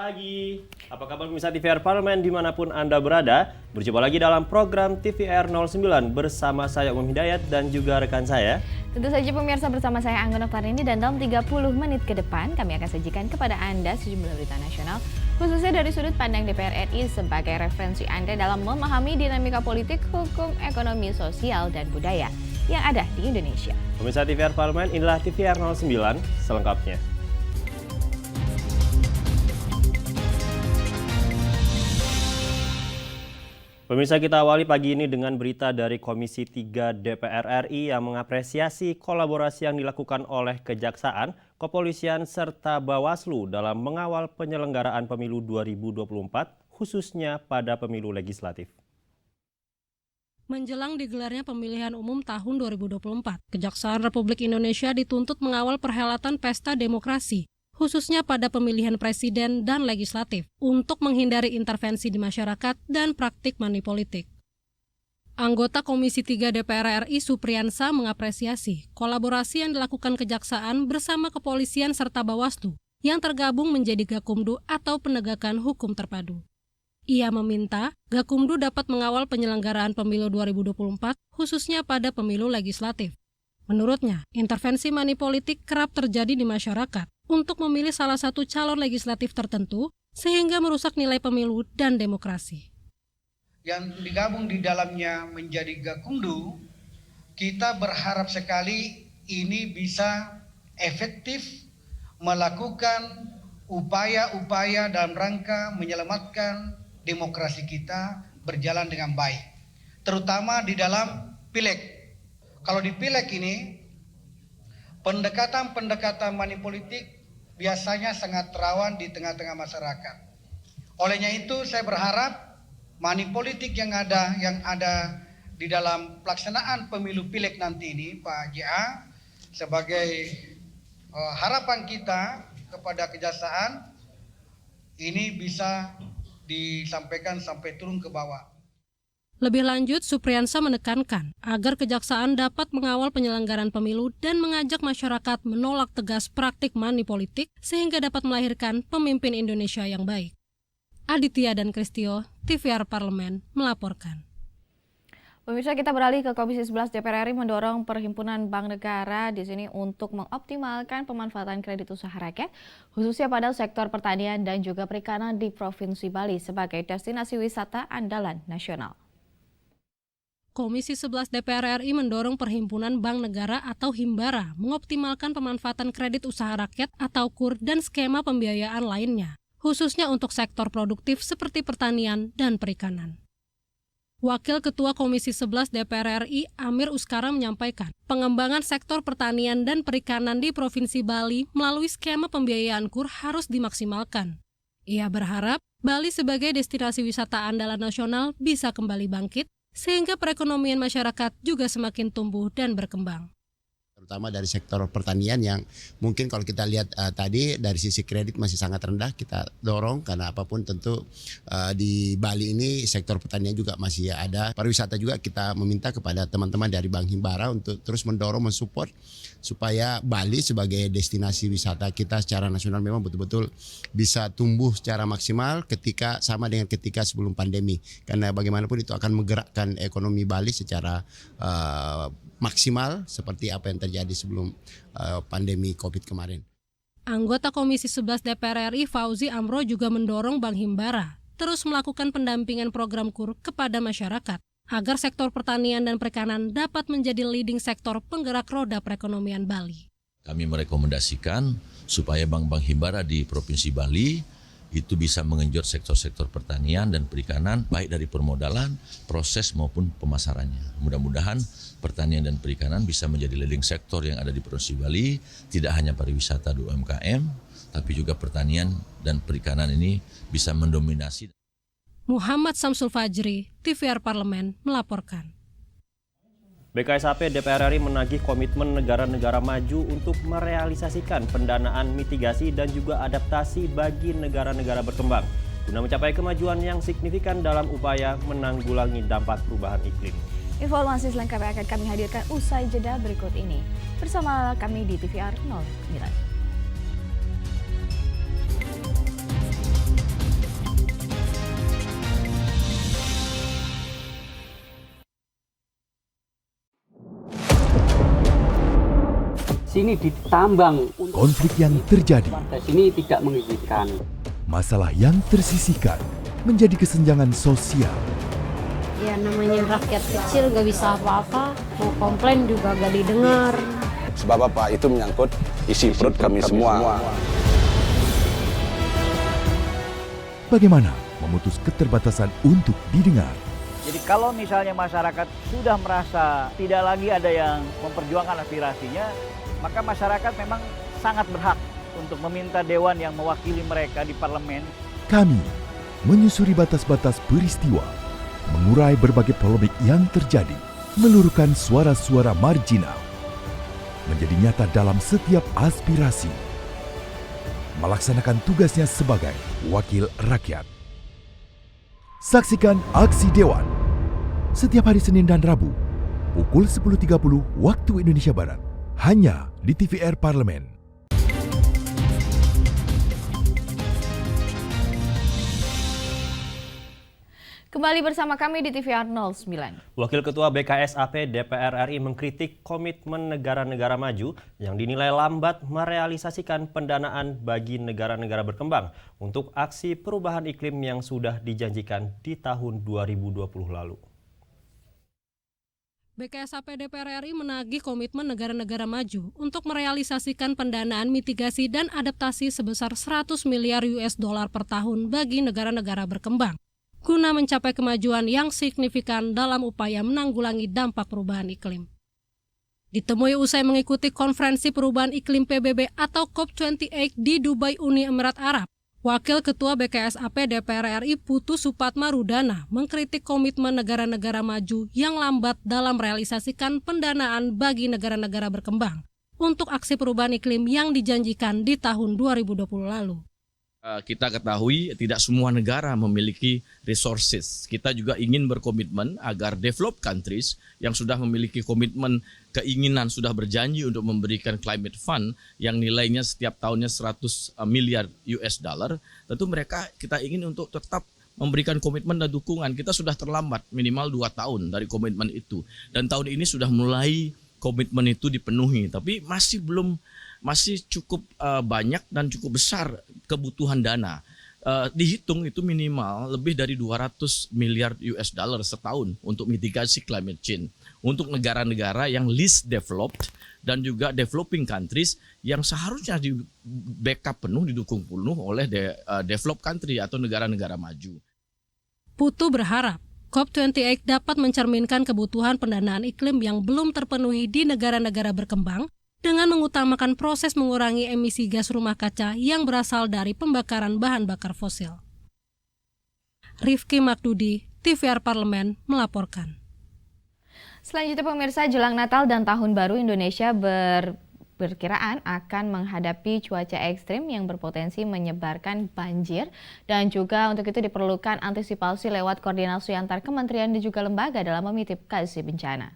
pagi. Apa kabar pemirsa TVR Parlemen dimanapun Anda berada? Berjumpa lagi dalam program TVR 09 bersama saya Umum Hidayat dan juga rekan saya. Tentu saja pemirsa, bersama saya Anggun Oktarini, dan dalam 30 menit ke depan kami akan sajikan kepada Anda sejumlah berita nasional, khususnya dari sudut pandang DPR RI sebagai referensi Anda dalam memahami dinamika politik, hukum, ekonomi, sosial, dan budaya yang ada di Indonesia. Pemirsa TVR Parlemen, inilah TVR 09 selengkapnya. Pemirsa, kita awali pagi ini dengan berita dari Komisi 3 DPR RI yang mengapresiasi kolaborasi yang dilakukan oleh Kejaksaan, Kepolisian, serta Bawaslu dalam mengawal penyelenggaraan pemilu 2024, khususnya pada pemilu legislatif. Menjelang digelarnya pemilihan umum tahun 2024, Kejaksaan Republik Indonesia dituntut mengawal perhelatan pesta demokrasi, khususnya pada pemilihan presiden dan legislatif, untuk menghindari intervensi di masyarakat dan praktik money politik. Anggota Komisi 3 DPR RI Supriyansa mengapresiasi kolaborasi yang dilakukan Kejaksaan bersama Kepolisian serta Bawaslu yang tergabung menjadi Gakumdu atau Penegakan Hukum Terpadu. Ia meminta Gakumdu dapat mengawal penyelenggaraan pemilu 2024, khususnya pada pemilu legislatif. Menurutnya, intervensi money politik kerap terjadi di masyarakat untuk memilih salah satu calon legislatif tertentu sehingga merusak nilai pemilu dan demokrasi. Yang digabung di dalamnya menjadi Gakumdu, kita berharap sekali ini bisa efektif melakukan upaya-upaya dalam rangka menyelamatkan demokrasi kita berjalan dengan baik, terutama di dalam pileg. Kalau di pileg ini, pendekatan money politik biasanya sangat rawan di tengah-tengah masyarakat. Olehnya itu saya berharap money politik yang ada di dalam pelaksanaan pemilu pileg nanti ini, Pak JA, sebagai harapan kita kepada Kejaksaan, ini bisa disampaikan sampai turun ke bawah. Lebih lanjut, Supriyansa menekankan agar Kejaksaan dapat mengawal penyelenggaraan pemilu dan mengajak masyarakat menolak tegas praktik money politik sehingga dapat melahirkan pemimpin Indonesia yang baik. Aditya dan Kristio, TVR Parlemen, melaporkan. Pemirsa, kita beralih ke Komisi 11 DPR RI mendorong Perhimpunan Bank Negara di sini untuk mengoptimalkan pemanfaatan kredit usaha rakyat, khususnya pada sektor pertanian dan juga perikanan di Provinsi Bali sebagai destinasi wisata andalan nasional. Komisi 11 DPR RI mendorong Perhimpunan Bank Negara atau Himbara mengoptimalkan pemanfaatan kredit usaha rakyat atau KUR dan skema pembiayaan lainnya, khususnya untuk sektor produktif seperti pertanian dan perikanan. Wakil Ketua Komisi 11 DPR RI Amir Uskara menyampaikan, pengembangan sektor pertanian dan perikanan di Provinsi Bali melalui skema pembiayaan KUR harus dimaksimalkan. Ia berharap Bali sebagai destinasi wisata andalan nasional bisa kembali bangkit, sehingga perekonomian masyarakat juga semakin tumbuh dan berkembang. Terutama dari sektor pertanian yang mungkin kalau kita lihat tadi dari sisi kredit masih sangat rendah, kita dorong karena apapun tentu di Bali ini sektor pertanian juga masih ada. Pariwisata juga kita meminta kepada teman-teman dari Bank Himbara untuk terus mendorong, mensupport supaya Bali sebagai destinasi wisata kita secara nasional memang betul-betul bisa tumbuh secara maksimal sama dengan ketika sebelum pandemi. Karena bagaimanapun itu akan menggerakkan ekonomi Bali secara maksimal seperti apa yang terjadi sebelum pandemi COVID kemarin. Anggota Komisi 11 DPR RI Fauzi Amro juga mendorong Bank Himbara terus melakukan pendampingan program KUR kepada masyarakat agar sektor pertanian dan perikanan dapat menjadi leading sektor penggerak roda perekonomian Bali. Kami merekomendasikan supaya bank-bank Himbara di Provinsi Bali itu bisa mengenjot sektor-sektor pertanian dan perikanan, baik dari permodalan, proses maupun pemasarannya. Mudah-mudahan pertanian dan perikanan bisa menjadi leading sektor yang ada di Provinsi Bali, tidak hanya pariwisata dan UMKM, tapi juga pertanian dan perikanan ini bisa mendominasi. Muhammad Samsul Fajri, TVR Parlemen, melaporkan. BKSAP DPR RI menagih komitmen negara-negara maju untuk merealisasikan pendanaan mitigasi dan juga adaptasi bagi negara-negara berkembang guna mencapai kemajuan yang signifikan dalam upaya menanggulangi dampak perubahan iklim. Informasi selengkapnya akan kami hadirkan usai jeda berikut ini bersama kami di TVR 09. sini ditambang. Konflik yang terjadi, Warga sini tidak mengizinkan. masalah yang tersisihkan menjadi kesenjangan sosial. Ya namanya rakyat kecil gak bisa apa-apa, mau komplain juga gak didengar. Sebab apa? Itu menyangkut isi perut kami semua. Bagaimana memutus keterbatasan untuk didengar? Jadi kalau misalnya masyarakat sudah merasa tidak lagi ada yang memperjuangkan aspirasinya, maka masyarakat memang sangat berhak untuk meminta dewan yang mewakili mereka di parlemen. Kami menyusuri batas-batas peristiwa, mengurai berbagai polemik yang terjadi, meluruhkan suara-suara marginal, menjadi nyata dalam setiap aspirasi, melaksanakan tugasnya sebagai wakil rakyat. Saksikan Aksi Dewan setiap hari Senin dan Rabu pukul 10.30 waktu Indonesia Barat hanya di TVR Parlemen. Kembali bersama kami di TVR 09. Wakil Ketua BKSAP DPR RI mengkritik komitmen negara-negara maju yang dinilai lambat merealisasikan pendanaan bagi negara-negara berkembang untuk aksi perubahan iklim yang sudah dijanjikan di tahun 2020 lalu. BKSAP DPR RI menagih komitmen negara-negara maju untuk merealisasikan pendanaan mitigasi dan adaptasi sebesar 100 miliar US dollar per tahun bagi negara-negara berkembang, guna mencapai kemajuan yang signifikan dalam upaya menanggulangi dampak perubahan iklim. Ditemui usai mengikuti konferensi perubahan iklim PBB atau COP28 di Dubai, Uni Emirat Arab, Wakil Ketua BKSAP DPR RI Putu Supatmarudana mengkritik komitmen negara-negara maju yang lambat dalam merealisasikan pendanaan bagi negara-negara berkembang untuk aksi perubahan iklim yang dijanjikan di tahun 2020 lalu. Kita ketahui tidak semua negara memiliki resources. Kita juga ingin berkomitmen agar developed countries yang sudah memiliki komitmen, keinginan, sudah berjanji untuk memberikan climate fund yang nilainya setiap tahunnya 100 miliar US dollar. Tentu mereka kita ingin untuk tetap memberikan komitmen dan dukungan. Kita sudah terlambat minimal 2 tahun dari komitmen itu. Dan tahun ini sudah mulai komitmen itu dipenuhi, tapi masih cukup banyak dan cukup besar kebutuhan dana. Dihitung itu minimal lebih dari 200 miliar US dollar setahun untuk mitigasi climate change. Untuk negara-negara yang least developed dan juga developing countries yang seharusnya di backup penuh, didukung penuh oleh developed country atau negara-negara maju. Putu berharap COP28 dapat mencerminkan kebutuhan pendanaan iklim yang belum terpenuhi di negara-negara berkembang dengan mengutamakan proses mengurangi emisi gas rumah kaca yang berasal dari pembakaran bahan bakar fosil. Rifki Makdudi, TVR Parlemen, melaporkan. Selanjutnya pemirsa, jelang Natal dan Tahun Baru Indonesia berkiraan akan menghadapi cuaca ekstrim yang berpotensi menyebarkan banjir, dan juga untuk itu diperlukan antisipasi lewat koordinasi antar kementerian dan juga lembaga dalam memitigasi bencana.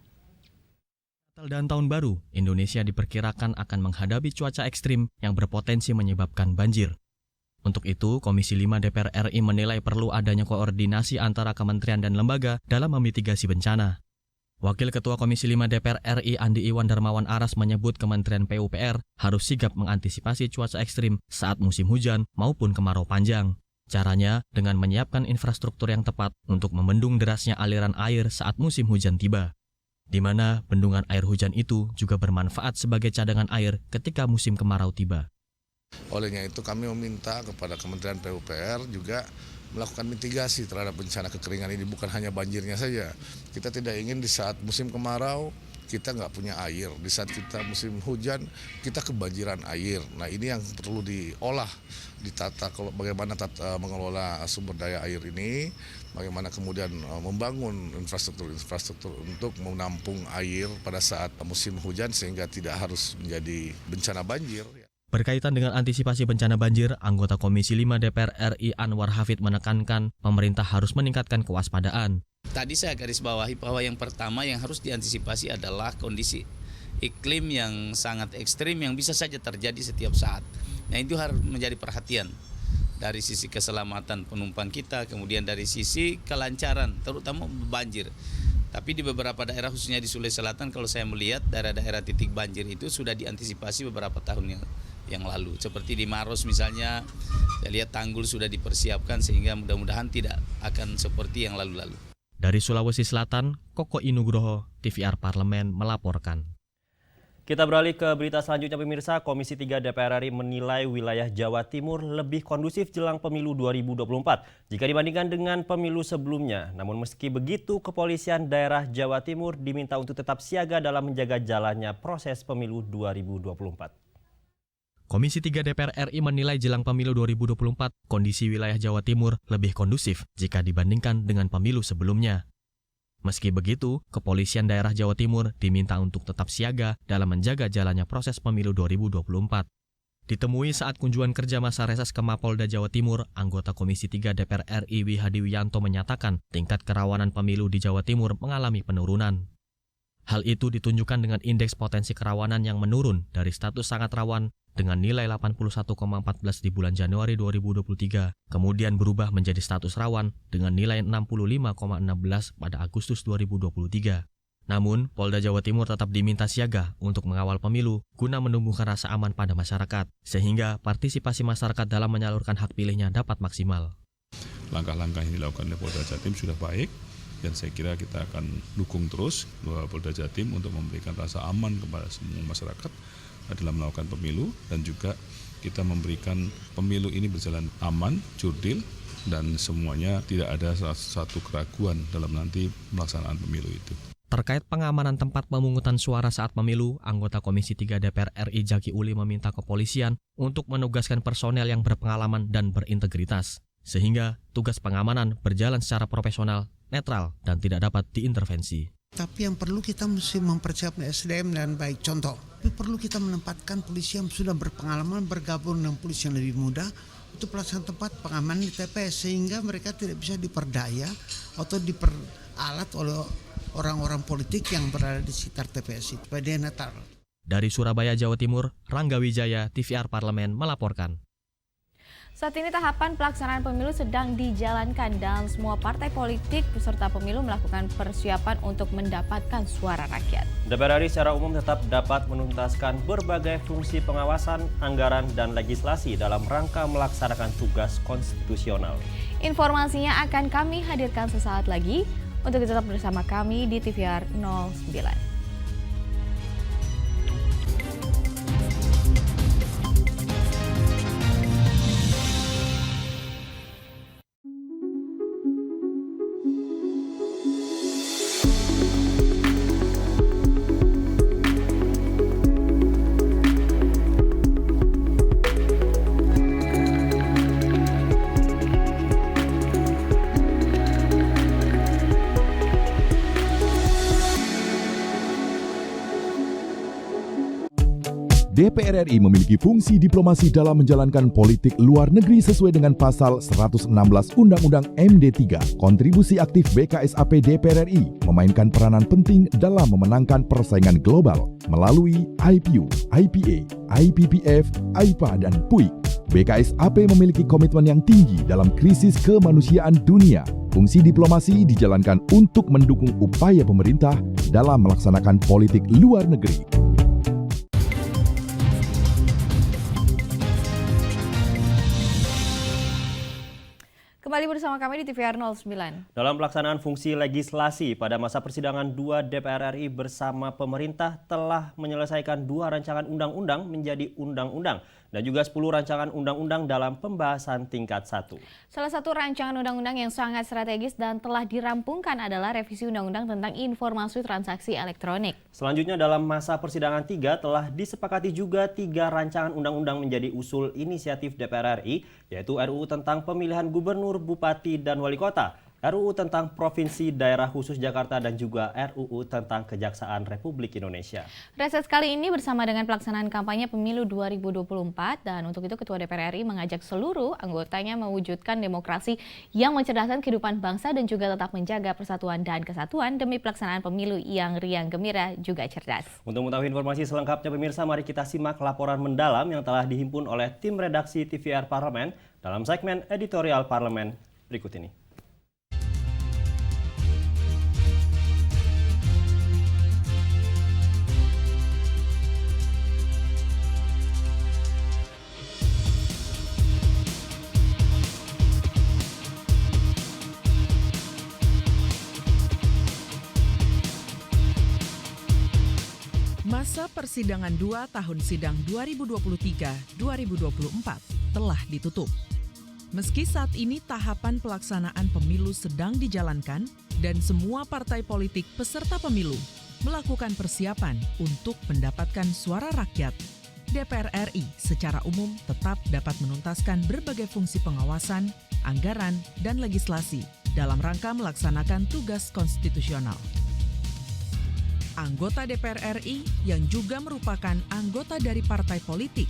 Natal dan Tahun Baru, Indonesia diperkirakan akan menghadapi cuaca ekstrim yang berpotensi menyebabkan banjir. Untuk itu, Komisi 5 DPR RI menilai perlu adanya koordinasi antara kementerian dan lembaga dalam memitigasi bencana. Wakil Ketua Komisi 5 DPR RI Andi Iwan Darmawan Aras menyebut Kementerian PUPR harus sigap mengantisipasi cuaca ekstrim saat musim hujan maupun kemarau panjang. Caranya dengan menyiapkan infrastruktur yang tepat untuk membendung derasnya aliran air saat musim hujan tiba, di mana bendungan air hujan itu juga bermanfaat sebagai cadangan air ketika musim kemarau tiba. Olehnya itu kami meminta kepada Kementerian PUPR juga melakukan mitigasi terhadap bencana kekeringan ini, bukan hanya banjirnya saja. Kita tidak ingin di saat musim kemarau kita nggak punya air, di saat kita musim hujan kita kebanjiran air. Nah ini yang perlu diolah, ditata bagaimana mengelola sumber daya air ini, bagaimana kemudian membangun infrastruktur untuk menampung air pada saat musim hujan sehingga tidak harus menjadi bencana banjir. Berkaitan dengan antisipasi bencana banjir, anggota Komisi 5 DPR RI Anwar Hafid menekankan pemerintah harus meningkatkan kewaspadaan. Tadi saya garis bawahi bahwa yang pertama yang harus diantisipasi adalah kondisi iklim yang sangat ekstrim yang bisa saja terjadi setiap saat. Nah itu harus menjadi perhatian dari sisi keselamatan penumpang kita, kemudian dari sisi kelancaran, terutama banjir. Tapi di beberapa daerah khususnya di Sulawesi Selatan kalau saya melihat daerah-daerah titik banjir itu sudah diantisipasi beberapa tahun yang lalu. Seperti di Maros misalnya, saya lihat tanggul sudah dipersiapkan sehingga mudah-mudahan tidak akan seperti yang lalu-lalu. Dari Sulawesi Selatan, Koko Inugroho, TVR Parlemen melaporkan. Kita beralih ke berita selanjutnya pemirsa. Komisi 3 DPR RI menilai wilayah Jawa Timur lebih kondusif jelang pemilu 2024 jika dibandingkan dengan pemilu sebelumnya. Namun meski begitu, kepolisian daerah Jawa Timur diminta untuk tetap siaga dalam menjaga jalannya proses pemilu 2024. Komisi 3 DPR RI menilai jelang pemilu 2024, kondisi wilayah Jawa Timur lebih kondusif jika dibandingkan dengan pemilu sebelumnya. Meski begitu, kepolisian daerah Jawa Timur diminta untuk tetap siaga dalam menjaga jalannya proses pemilu 2024. Ditemui saat kunjungan kerja masa reses ke Mapolda Jawa Timur, anggota Komisi 3 DPR RI Wihadi Wiyanto menyatakan tingkat kerawanan pemilu di Jawa Timur mengalami penurunan. Hal itu ditunjukkan dengan indeks potensi kerawanan yang menurun dari status sangat rawan dengan nilai 81,14 di bulan Januari 2023, kemudian berubah menjadi status rawan dengan nilai 65,16 pada Agustus 2023. Namun, Polda Jawa Timur tetap diminta siaga untuk mengawal pemilu guna menumbuhkan rasa aman pada masyarakat, sehingga partisipasi masyarakat dalam menyalurkan hak pilihnya dapat maksimal. Langkah-langkah yang dilakukan oleh Polda Jatim sudah baik, dan saya kira kita akan dukung terus Polda Jatim untuk memberikan rasa aman kepada semua masyarakat dalam melakukan pemilu, dan juga kita memberikan pemilu ini berjalan aman, jurdil, dan semuanya tidak ada satu keraguan dalam nanti pelaksanaan pemilu itu. Terkait pengamanan tempat pemungutan suara saat pemilu, anggota Komisi 3 DPR RI Jaki Uli meminta kepolisian untuk menugaskan personel yang berpengalaman dan berintegritas, sehingga tugas pengamanan berjalan secara profesional, netral, dan tidak dapat diintervensi. Tapi yang perlu kita mesti mempersiapkan SDM dan baik. Contoh, perlu kita menempatkan polisi yang sudah berpengalaman bergabung dengan polisi yang lebih muda untuk pelaksanaan tempat pengamanan di TPS, sehingga mereka tidak bisa diperdaya atau diperalat oleh orang-orang politik yang berada di sekitar TPS itu, supaya dia netral. Dari Surabaya, Jawa Timur, Rangga Wijaya, TVR Parlemen melaporkan. Saat ini tahapan pelaksanaan pemilu sedang dijalankan dan semua partai politik peserta pemilu melakukan persiapan untuk mendapatkan suara rakyat. DPR RI secara umum tetap dapat menuntaskan berbagai fungsi pengawasan, anggaran, dan legislasi dalam rangka melaksanakan tugas konstitusional. Informasinya akan kami hadirkan sesaat lagi. Untuk tetap bersama kami di TVR 09. DPR RI memiliki fungsi diplomasi dalam menjalankan politik luar negeri sesuai dengan pasal 116 Undang-Undang MD3. Kontribusi aktif BKSAP DPR RI memainkan peranan penting dalam memenangkan persaingan global melalui IPU, IPA, IPPF, IPA, dan PUIK. BKSAP memiliki komitmen yang tinggi dalam krisis kemanusiaan dunia. Fungsi diplomasi dijalankan untuk mendukung upaya pemerintah dalam melaksanakan politik luar negeri. Kembali bersama kami di TVR 09. Dalam pelaksanaan fungsi legislasi pada masa persidangan 2 DPR RI bersama pemerintah telah menyelesaikan 2 rancangan undang-undang menjadi undang-undang dan juga 10 rancangan undang-undang dalam pembahasan tingkat 1. Salah satu rancangan undang-undang yang sangat strategis dan telah dirampungkan adalah revisi undang-undang tentang informasi transaksi elektronik. Selanjutnya dalam masa persidangan 3 telah disepakati juga 3 rancangan undang-undang menjadi usul inisiatif DPR RI, yaitu RUU tentang pemilihan gubernur, bupati, dan wali kota, RUU tentang Provinsi Daerah Khusus Jakarta, dan juga RUU tentang Kejaksaan Republik Indonesia. Reses kali ini bersama dengan pelaksanaan kampanye pemilu 2024, dan untuk itu Ketua DPR RI mengajak seluruh anggotanya mewujudkan demokrasi yang mencerdaskan kehidupan bangsa dan juga tetap menjaga persatuan dan kesatuan demi pelaksanaan pemilu yang riang gembira juga cerdas. Untuk mengetahui informasi selengkapnya pemirsa, mari kita simak laporan mendalam yang telah dihimpun oleh tim redaksi TVR Parlemen dalam segmen editorial Parlemen berikut ini. Masa persidangan 2 tahun sidang 2023-2024 telah ditutup. Meski saat ini tahapan pelaksanaan pemilu sedang dijalankan dan semua partai politik peserta pemilu melakukan persiapan untuk mendapatkan suara rakyat, DPR RI secara umum tetap dapat menuntaskan berbagai fungsi pengawasan, anggaran, dan legislasi dalam rangka melaksanakan tugas konstitusional. Anggota DPR RI yang juga merupakan anggota dari partai politik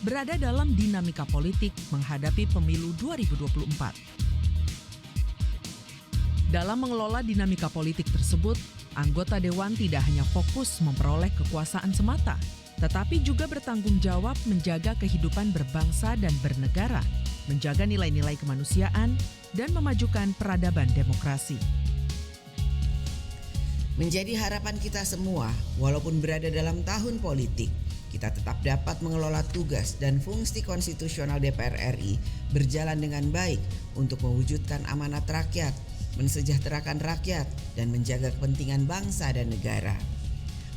berada dalam dinamika politik menghadapi pemilu 2024. Dalam mengelola dinamika politik tersebut, anggota dewan tidak hanya fokus memperoleh kekuasaan semata, tetapi juga bertanggung jawab menjaga kehidupan berbangsa dan bernegara, menjaga nilai-nilai kemanusiaan, dan memajukan peradaban demokrasi. Menjadi harapan kita semua, walaupun berada dalam tahun politik, kita tetap dapat mengelola tugas dan fungsi konstitusional DPR RI berjalan dengan baik untuk mewujudkan amanat rakyat, mensejahterakan rakyat, dan menjaga kepentingan bangsa dan negara.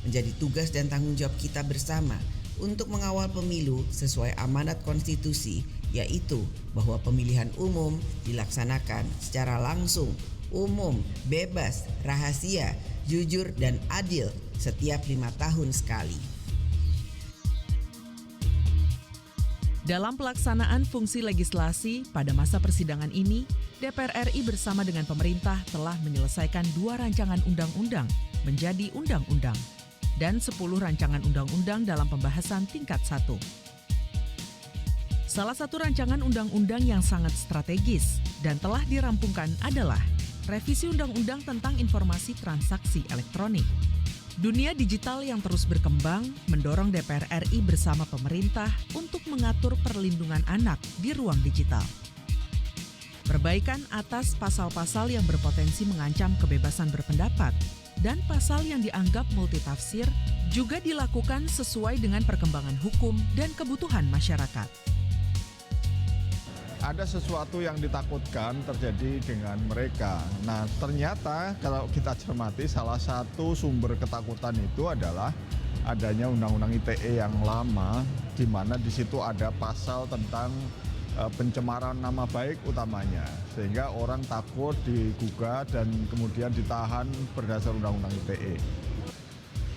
Menjadi tugas dan tanggung jawab kita bersama untuk mengawal pemilu sesuai amanat konstitusi, yaitu bahwa pemilihan umum dilaksanakan secara langsung, umum, bebas, rahasia, jujur, dan adil setiap 5 tahun sekali. Dalam pelaksanaan fungsi legislasi pada masa persidangan ini, DPR RI bersama dengan pemerintah telah menyelesaikan 2 rancangan undang-undang menjadi undang-undang dan 10 rancangan undang-undang dalam pembahasan tingkat 1. Salah satu rancangan undang-undang yang sangat strategis dan telah dirampungkan adalah revisi Undang-Undang tentang Informasi Transaksi Elektronik. Dunia digital yang terus berkembang mendorong DPR RI bersama pemerintah untuk mengatur perlindungan anak di ruang digital. Perbaikan atas pasal-pasal yang berpotensi mengancam kebebasan berpendapat dan pasal yang dianggap multitafsir juga dilakukan sesuai dengan perkembangan hukum dan kebutuhan masyarakat. Ada sesuatu yang ditakutkan terjadi dengan mereka. Nah, ternyata kalau kita cermati salah satu sumber ketakutan itu adalah adanya Undang-Undang ITE yang lama, di mana di situ ada pasal tentang pencemaran nama baik utamanya, sehingga orang takut digugat dan kemudian ditahan berdasar Undang-Undang ITE.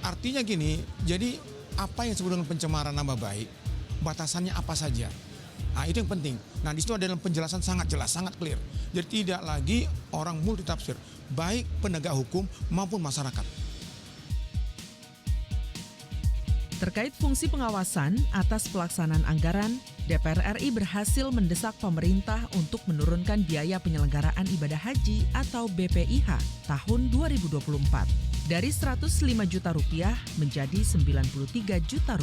Artinya gini, jadi apa yang disebut dengan pencemaran nama baik, batasannya apa saja? Nah, itu yang penting. Nah, di situ ada dalam penjelasan sangat jelas, sangat clear. Jadi tidak lagi orang multitafsir, baik penegak hukum maupun masyarakat. Terkait fungsi pengawasan atas pelaksanaan anggaran, DPR RI berhasil mendesak pemerintah untuk menurunkan biaya penyelenggaraan ibadah haji atau BPIH tahun 2024 dari Rp105 juta menjadi Rp93 juta.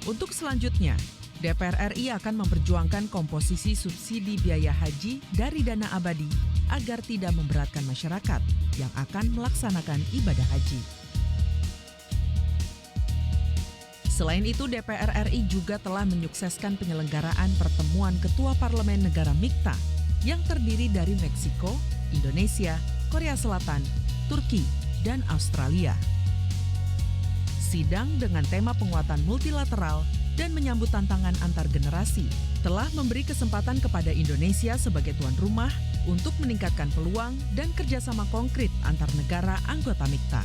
Untuk selanjutnya, DPR RI akan memperjuangkan komposisi subsidi biaya haji dari dana abadi agar tidak memberatkan masyarakat yang akan melaksanakan ibadah haji. Selain itu, DPR RI juga telah menyukseskan penyelenggaraan pertemuan Ketua Parlemen Negara Mikta yang terdiri dari Meksiko, Indonesia, Korea Selatan, Turki, dan Australia. Sidang dengan tema penguatan multilateral dan menyambut tantangan antar generasi telah memberi kesempatan kepada Indonesia sebagai tuan rumah untuk meningkatkan peluang dan kerjasama konkret antar negara anggota Mikta.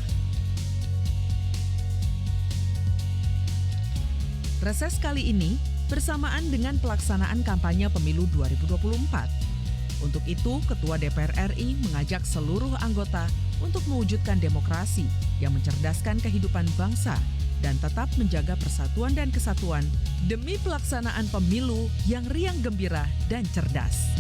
Reses kali ini bersamaan dengan pelaksanaan kampanye pemilu 2024. Untuk itu, Ketua DPR RI mengajak seluruh anggota untuk mewujudkan demokrasi yang mencerdaskan kehidupan bangsa dan tetap menjaga persatuan dan kesatuan demi pelaksanaan pemilu yang riang gembira dan cerdas.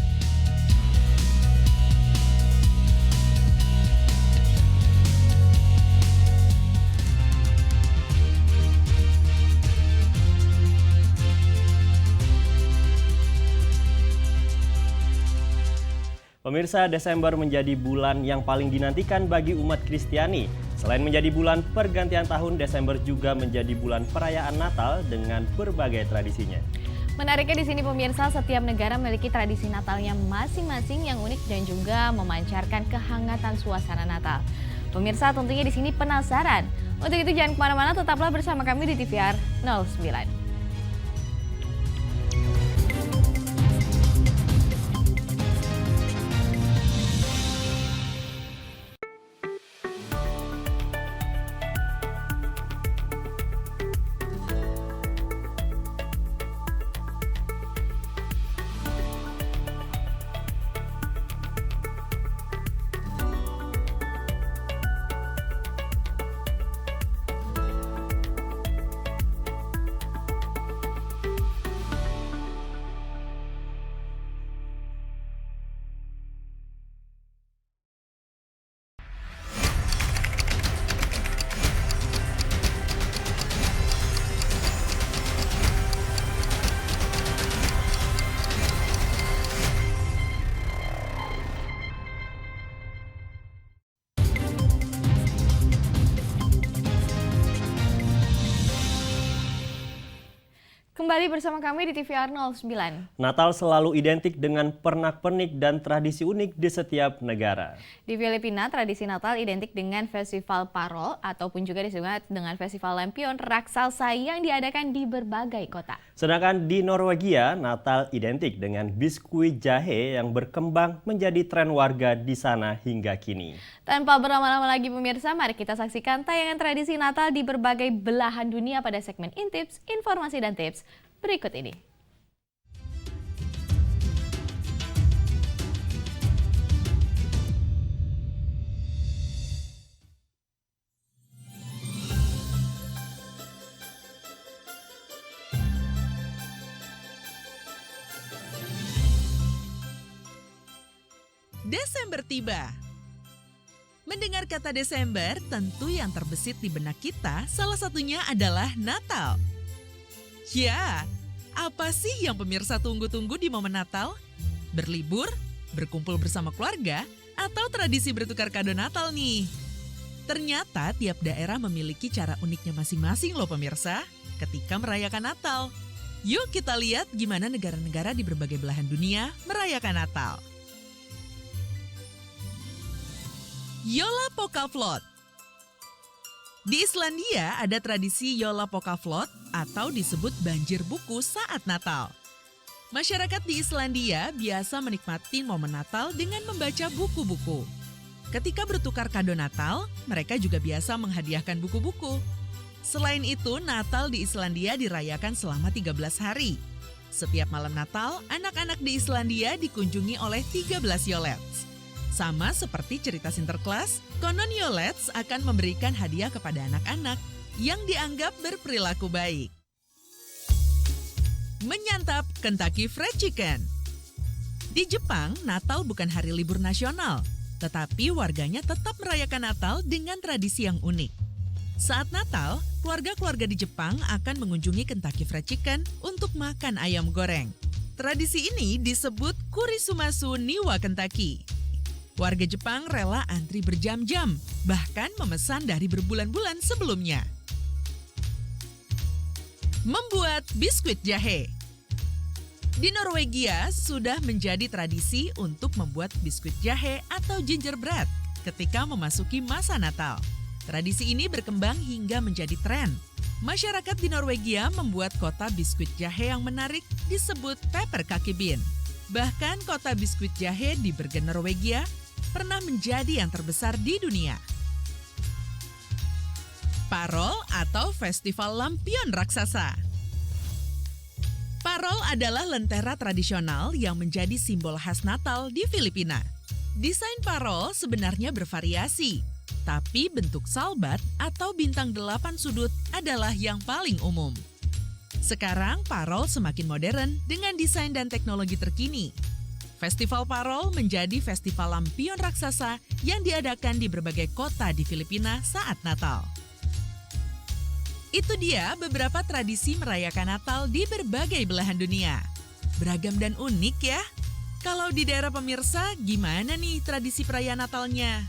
Pemirsa, Desember menjadi bulan yang paling dinantikan bagi umat Kristiani. Selain menjadi bulan pergantian tahun, Desember juga menjadi bulan perayaan Natal dengan berbagai tradisinya. Menariknya di sini pemirsa, setiap negara memiliki tradisi Natalnya masing-masing yang unik dan juga memancarkan kehangatan suasana Natal. Pemirsa tentunya di sini penasaran, Untuk itu jangan kemana-mana, tetaplah bersama kami di TVR 09. Kembali bersama kami di TVR 09. Natal selalu identik dengan pernak-pernik dan tradisi unik di setiap negara. Di Filipina, tradisi Natal identik dengan festival parol ataupun juga disebut dengan festival lampion raksasa yang diadakan di berbagai kota. Sedangkan di Norwegia, Natal identik dengan biskuit jahe yang berkembang menjadi tren warga di sana hingga kini. Tanpa berlama-lama lagi pemirsa, mari kita saksikan tayangan tradisi Natal di berbagai belahan dunia pada segmen Intips, Informasi dan Tips berikut ini. Desember tiba. Mendengar kata Desember, tentu yang terbesit di benak kita salah satunya adalah Natal. Ya, apa sih yang pemirsa tunggu-tunggu di momen Natal? Berlibur, berkumpul bersama keluarga, atau tradisi bertukar kado Natal nih? Ternyata tiap daerah memiliki cara uniknya masing-masing loh pemirsa ketika merayakan Natal. Yuk kita lihat gimana negara-negara di berbagai belahan dunia merayakan Natal. Jólapokkaflot. Di Islandia ada tradisi Jólapokkaflot atau disebut banjir buku saat Natal. Masyarakat di Islandia biasa menikmati momen Natal dengan membaca buku-buku. Ketika bertukar kado Natal, mereka juga biasa menghadiahkan buku-buku. Selain itu, Natal di Islandia dirayakan selama 13 hari. Setiap malam Natal, anak-anak di Islandia dikunjungi oleh 13 Jolets. Sama seperti cerita Sinterklas, konon Jolets akan memberikan hadiah kepada anak-anak yang dianggap berperilaku baik. Menyantap Kentucky Fried Chicken. Di Jepang, Natal bukan hari libur nasional, tetapi warganya tetap merayakan Natal dengan tradisi yang unik. Saat Natal, keluarga-keluarga di Jepang akan mengunjungi Kentucky Fried Chicken untuk makan ayam goreng. Tradisi ini disebut Kurisumasu Niwa Kentucky. Warga Jepang rela antri berjam-jam, bahkan memesan dari berbulan-bulan sebelumnya. Membuat biskuit jahe. Di Norwegia sudah menjadi tradisi untuk membuat biskuit jahe atau gingerbread ketika memasuki masa Natal. Tradisi ini berkembang hingga menjadi tren. Masyarakat di Norwegia membuat kota biskuit jahe yang menarik disebut pepperkakebyen. Bahkan kota biskuit jahe di Bergen, Norwegia pernah menjadi yang terbesar di dunia. Parol atau Festival Lampion Raksasa. Parol adalah lentera tradisional yang menjadi simbol khas Natal di Filipina. Desain parol sebenarnya bervariasi, tapi bentuk salbat atau bintang 8 sudut adalah yang paling umum. Sekarang parol semakin modern dengan desain dan teknologi terkini. Festival Parol menjadi festival lampion raksasa yang diadakan di berbagai kota di Filipina saat Natal. Itu dia beberapa tradisi merayakan Natal di berbagai belahan dunia. Beragam dan unik ya. Kalau di daerah pemirsa, gimana nih tradisi perayaan Natalnya?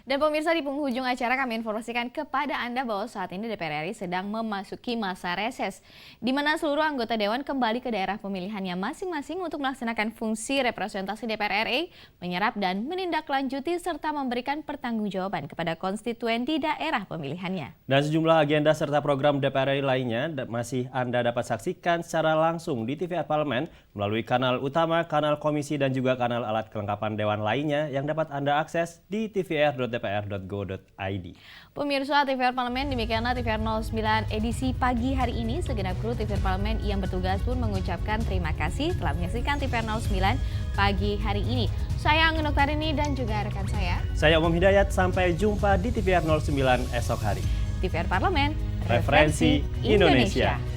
Dan pemirsa, di penghujung acara kami informasikan kepada Anda bahwa saat ini DPR RI sedang memasuki masa reses, di mana seluruh anggota Dewan kembali ke daerah pemilihannya masing-masing untuk melaksanakan fungsi representasi DPR RI, menyerap dan menindaklanjuti serta memberikan pertanggungjawaban kepada konstituen di daerah pemilihannya. Dan sejumlah agenda serta program DPR RI lainnya masih Anda dapat saksikan secara langsung di TVR Parlemen melalui kanal utama, kanal komisi, dan juga kanal alat kelengkapan Dewan lainnya yang dapat Anda akses di tvr.dpr.go.id. Pemirsa TVR Parlemen, demikianlah TVR 09 edisi pagi hari ini. Segenap kru TVR Parlemen yang bertugas pun mengucapkan terima kasih telah menyaksikan TVR 09 pagi hari ini. Saya Anggun Oktarini dan juga rekan saya Umum Hidayat. Sampai jumpa di TVR 09 esok hari. TVR Parlemen, Referensi Indonesia.